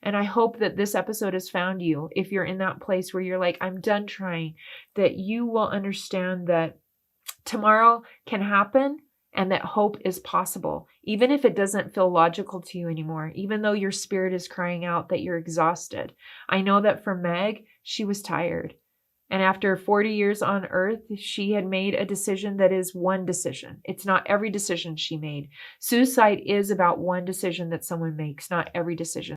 And I hope that this episode has found you. If you're in that place where you're like, I'm done trying, that you will understand that tomorrow can happen and that hope is possible, even if it doesn't feel logical to you anymore, even though your spirit is crying out that you're exhausted. I know that for Meg, she was tired. And after 40 years on earth, she had made a decision that is one decision. It's not every decision she made. Suicide is about one decision that someone makes, not every decision.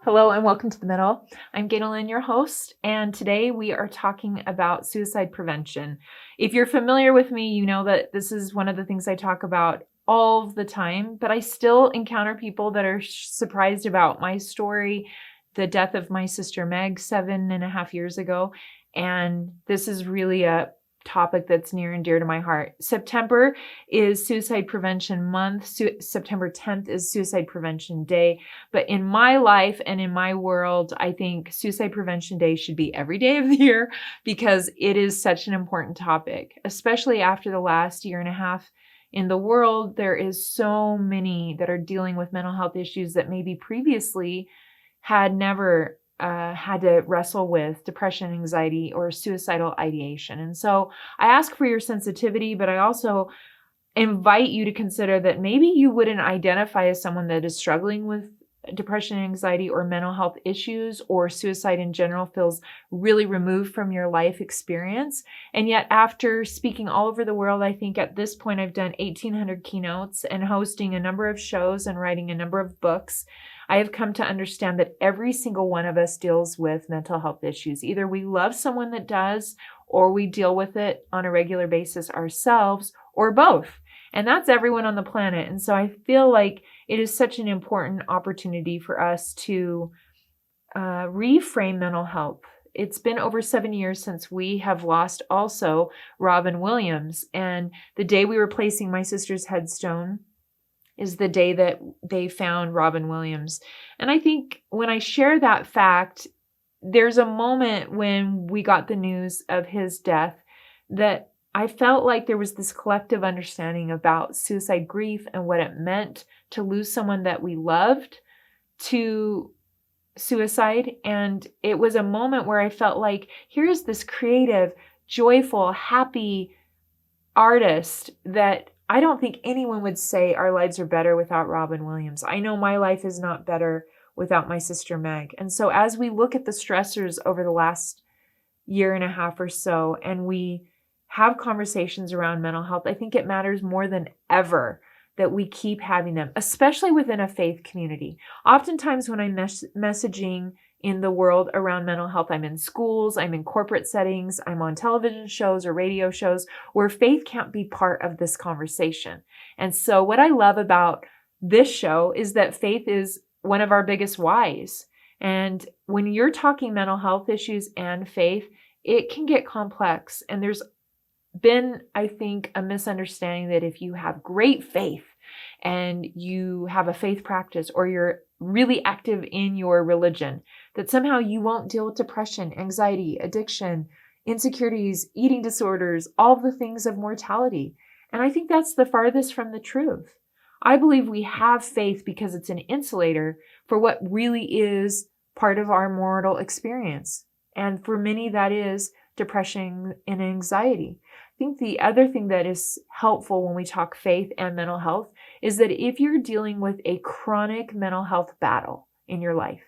Hello and welcome to The Middle. I'm Ganel-Lyn, your host, and today we are talking about suicide prevention. If you're familiar with me, you know that this is one of the things I talk about all the time, but I still encounter people that are surprised about my story, the death of my sister Meg 7.5 years ago, and this is really a topic that's near and dear to my heart. September is Suicide Prevention Month. September 10th is Suicide Prevention Day. But in my life and in my world, I think Suicide Prevention Day should be every day of the year because it is such an important topic, especially after the last year and a half in the world. There is so many that are dealing with mental health issues that maybe previously had never had to wrestle with depression, anxiety, or suicidal ideation. And so I ask for your sensitivity, but I also invite you to consider that maybe you wouldn't identify as someone that is struggling with depression, anxiety, or mental health issues, or suicide in general feels really removed from your life experience. And yet after speaking all over the world, I think at this point I've done 1,800 keynotes and hosting a number of shows and writing a number of books. I have come to understand that every single one of us deals with mental health issues. Either we love someone that does, or we deal with it on a regular basis ourselves, or both. And that's everyone on the planet. And so I feel like it is such an important opportunity for us to reframe mental health. It's been over 7 years since we have lost also Robin Williams. And the day we were placing my sister's headstone is the day that they found Robin Williams. And I think when I share that fact, there's a moment when we got the news of his death that I felt like there was this collective understanding about suicide grief and what it meant to lose someone that we loved to suicide. And it was a moment where I felt like here's this creative, joyful, happy artist that I don't think anyone would say our lives are better without Robin Williams. I know my life is not better without my sister Meg. And so as we look at the stressors over the last year and a half or so, and we have conversations around mental health, I think it matters more than ever that we keep having them, especially within a faith community. Oftentimes when I'm messaging in the world around mental health, I'm in schools, I'm in corporate settings, I'm on television shows or radio shows where faith can't be part of this conversation. And so what I love about this show is that faith is one of our biggest whys. And when you're talking mental health issues and faith, it can get complex. And there's been, I think, a misunderstanding that if you have great faith and you have a faith practice or you're really active in your religion, that somehow you won't deal with depression, anxiety, addiction, insecurities, eating disorders, all the things of mortality. And I think that's the farthest from the truth. I believe we have faith because it's an insulator for what really is part of our mortal experience. And for many, that is depression and anxiety. I think the other thing that is helpful when we talk faith and mental health is that if you're dealing with a chronic mental health battle in your life,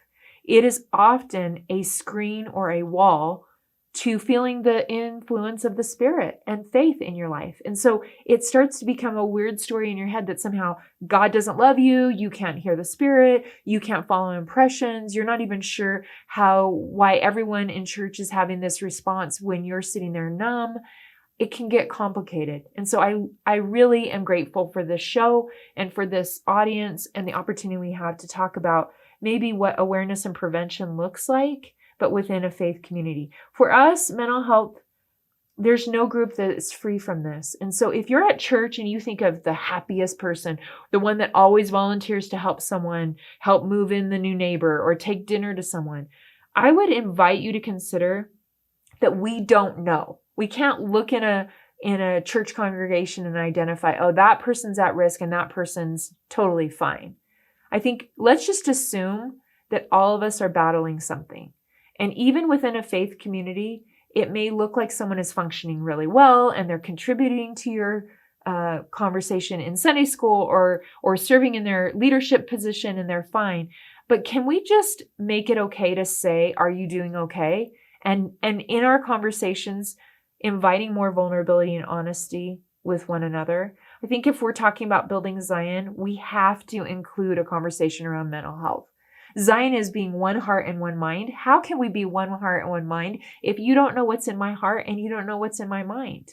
it is often a screen or a wall to feeling the influence of the Spirit and faith in your life. And so it starts to become a weird story in your head that somehow God doesn't love you, you can't hear the Spirit, you can't follow impressions, you're not even sure why everyone in church is having this response when you're sitting there numb. It can get complicated. And so I really am grateful for this show and for this audience and the opportunity we have to talk about maybe what awareness and prevention looks like, but within a faith community. For us, mental health, there's no group that is free from this. And so if you're at church and you think of the happiest person, the one that always volunteers to help someone, help move in the new neighbor, or take dinner to someone, I would invite you to consider that we don't know. We can't look in a in a church congregation and identify, oh, that person's at risk and that person's totally fine. I think let's just assume that all of us are battling something. And even within a faith community, it may look like someone is functioning really well and they're contributing to your conversation in Sunday school or serving in their leadership position and they're fine. But can we just make it okay to say, are you doing okay? And in our conversations, inviting more vulnerability and honesty with one another. I think if we're talking about building Zion, we have to include a conversation around mental health. Zion is being one heart and one mind. How can we be one heart and one mind if you don't know what's in my heart and you don't know what's in my mind?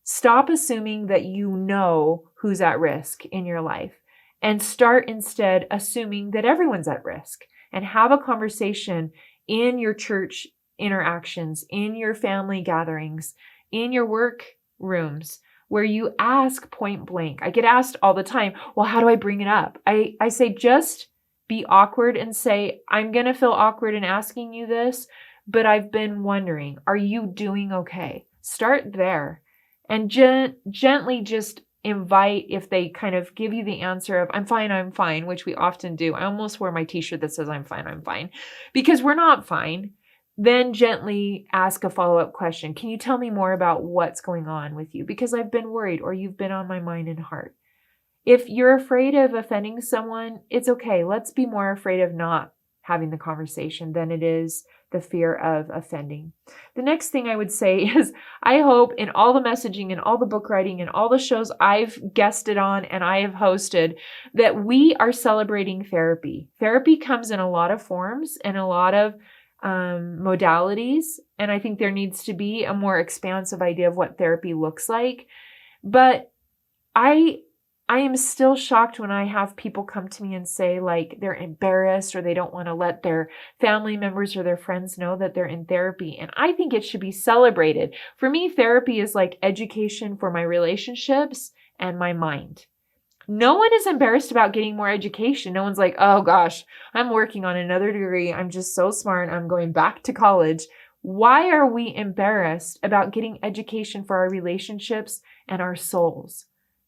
Stop assuming that you know who's at risk in your life and start instead assuming that everyone's at risk, and have a conversation in your church interactions, in your family gatherings, in your work rooms, where you ask point blank. I get asked all the time, well, how do I bring it up? I say, just be awkward and say, I'm going to feel awkward in asking you this, but I've been wondering, are you doing okay? Start there and gently just invite, if they kind of give you the answer of, I'm fine, which we often do. I almost wear my t-shirt that says I'm fine, because we're not fine. Then gently ask a follow-up question. Can you tell me more about what's going on with you? Because I've been worried, or you've been on my mind and heart. If you're afraid of offending someone, it's okay. Let's be more afraid of not having the conversation than it is the fear of offending. The next thing I would say is, I hope in all the messaging and all the book writing and all the shows I've guested on and I have hosted, that we are celebrating therapy. Therapy comes in a lot of forms and a lot of modalities. And I think there needs to be a more expansive idea of what therapy looks like. But I am still shocked when I have people come to me and say, like, they're embarrassed or they don't want to let their family members or their friends know that they're in therapy. And I think it should be celebrated. For me, therapy is like education for my relationships and my mind. No one is embarrassed about getting more education. No one's like, oh gosh, I'm working on another degree. I'm just so smart. I'm going back to college. Why are we embarrassed about getting education for our relationships and our souls?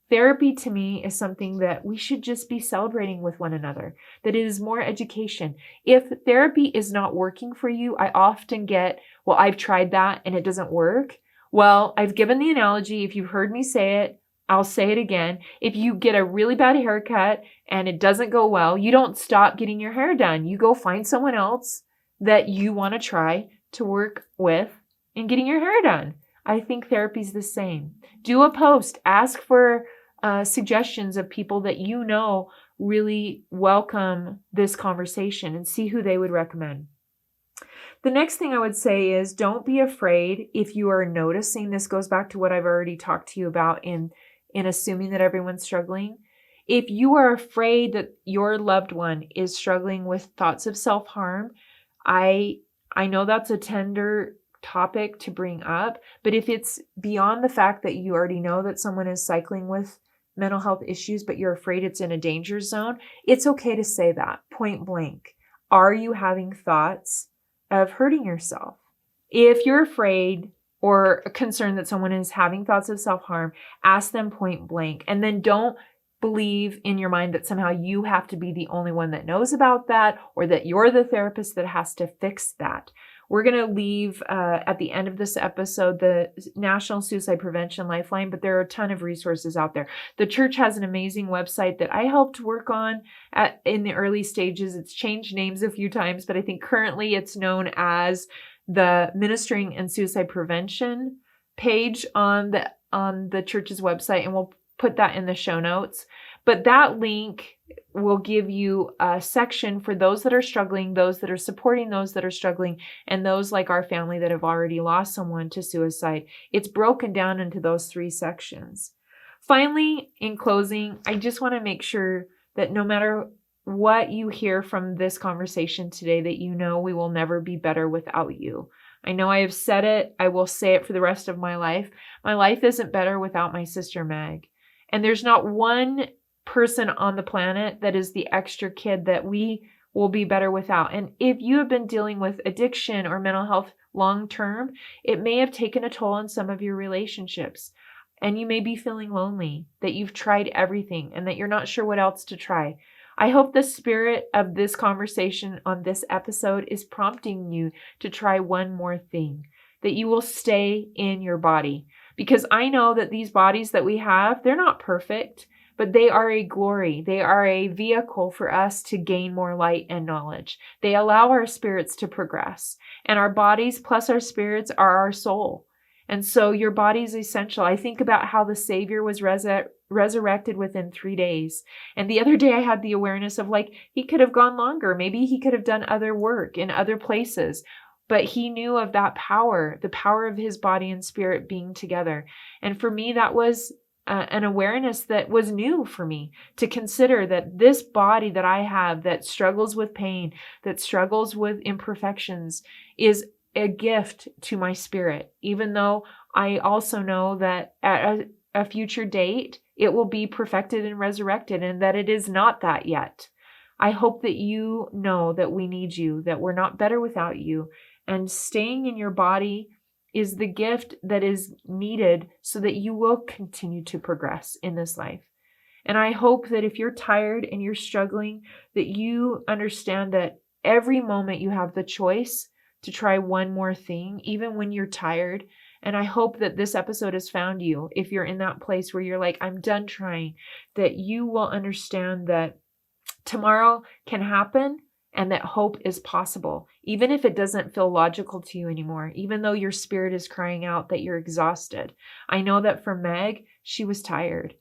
Therapy to me is something that we should just be celebrating with one another, that it is more education. If therapy is not working for you, I often get, well, I've tried that and it doesn't work. Well, I've given the analogy. If you've heard me say it, I'll say it again. If you get a really bad haircut and it doesn't go well, you don't stop getting your hair done. You go find someone else that you want to try to work with in getting your hair done. I think therapy is the same. Do a post. Ask for suggestions of people that you know really welcome this conversation and see who they would recommend. The next thing I would say is, don't be afraid if you are noticing. This goes back to what I've already talked to you about in assuming that everyone's struggling. If you are afraid that your loved one is struggling with thoughts of self-harm, I know that's a tender topic to bring up, but if it's beyond the fact that you already know that someone is cycling with mental health issues, but you're afraid it's in a danger zone, it's okay to say that point blank. Are you having thoughts of hurting yourself? If you're afraid or concerned that someone is having thoughts of self-harm, ask them point blank. And then don't believe in your mind that somehow you have to be the only one that knows about that, or that you're the therapist that has to fix that. We're going to leave at the end of this episode the National Suicide Prevention Lifeline, but there are a ton of resources out there. The church has an amazing website that I helped work on in the early stages. It's changed names a few times, but I think currently it's known as the Ministering and Suicide Prevention page on the church's website, and we'll put that in the show notes. But that link will give you a section for those that are struggling, those that are supporting those that are struggling, and those like our family that have already lost someone to suicide. It's broken down into those 3 sections. Finally, in closing, I just want to make sure that no matter what you hear from this conversation today, that you know we will never be better without you. I know I have said it. I will say it for the rest of my life. My life isn't better without my sister Meg. And there's not one person on the planet that is the extra kid that we will be better without. And if you have been dealing with addiction or mental health long term, it may have taken a toll on some of your relationships. And you may be feeling lonely, that you've tried everything and that you're not sure what else to try. I hope the spirit of this conversation on this episode is prompting you to try one more thing, that you will stay in your body. Because I know that these bodies that we have, they're not perfect, but they are a glory. They are a vehicle for us to gain more light and knowledge. They allow our spirits to progress. And our bodies plus our spirits are our soul. And so your body is essential. I think about how the Savior was resurrected within 3 days. And the other day I had the awareness of he could have gone longer. Maybe he could have done other work in other places. But he knew of that power, the power of his body and spirit being together. And for me, that was an awareness that was new for me, to consider that this body that I have that struggles with pain, that struggles with imperfections, is a gift to my spirit, even though I also know that at a future date, it will be perfected and resurrected, and that it is not that yet. I hope that you know that we need you, that we're not better without you, and staying in your body is the gift that is needed so that you will continue to progress in this life. And I hope that if you're tired and you're struggling, that you understand that every moment you have the choice to try one more thing, even when you're tired. And I hope that this episode has found you. If you're in that place where you're like, I'm done trying, that you will understand that tomorrow can happen and that hope is possible, even if it doesn't feel logical to you anymore, even though your spirit is crying out that you're exhausted. I know that for Meg, she was tired.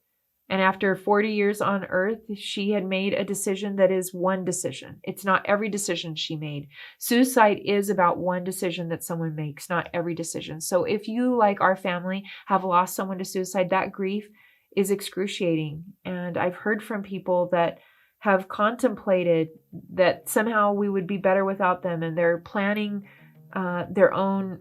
And after 40 years on earth, she had made a decision that is one decision. It's not every decision she made. Suicide is about one decision that someone makes, not every decision. So if you, like our family, have lost someone to suicide, that grief is excruciating. And I've heard from people that have contemplated that somehow we would be better without them, and they're planning their own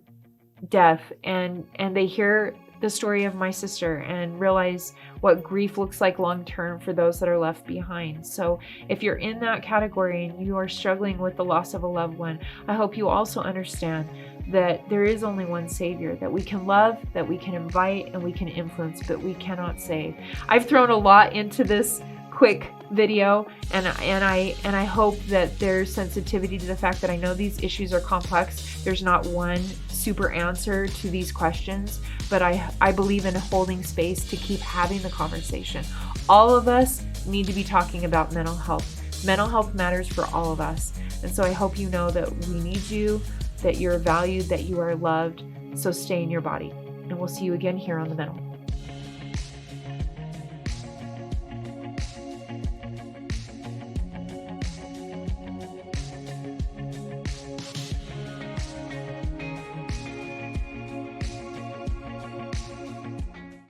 death, and they hear the story of my sister and realize what grief looks like long term for those that are left behind. So if you're in that category and you are struggling with the loss of a loved one, I hope you also understand that there is only one Savior that we can love, that we can invite, and we can influence, but we cannot save. I've thrown a lot into this quick video, and I hope that there's sensitivity to the fact that I know these issues are complex. There's not one super answer to these questions, but I believe in holding space to keep having the conversation. All of us need to be talking about mental health. Mental health matters for all of us. And so I hope you know that we need you, that you're valued, that you are loved. So stay in your body. And we'll see you again here on The Middle.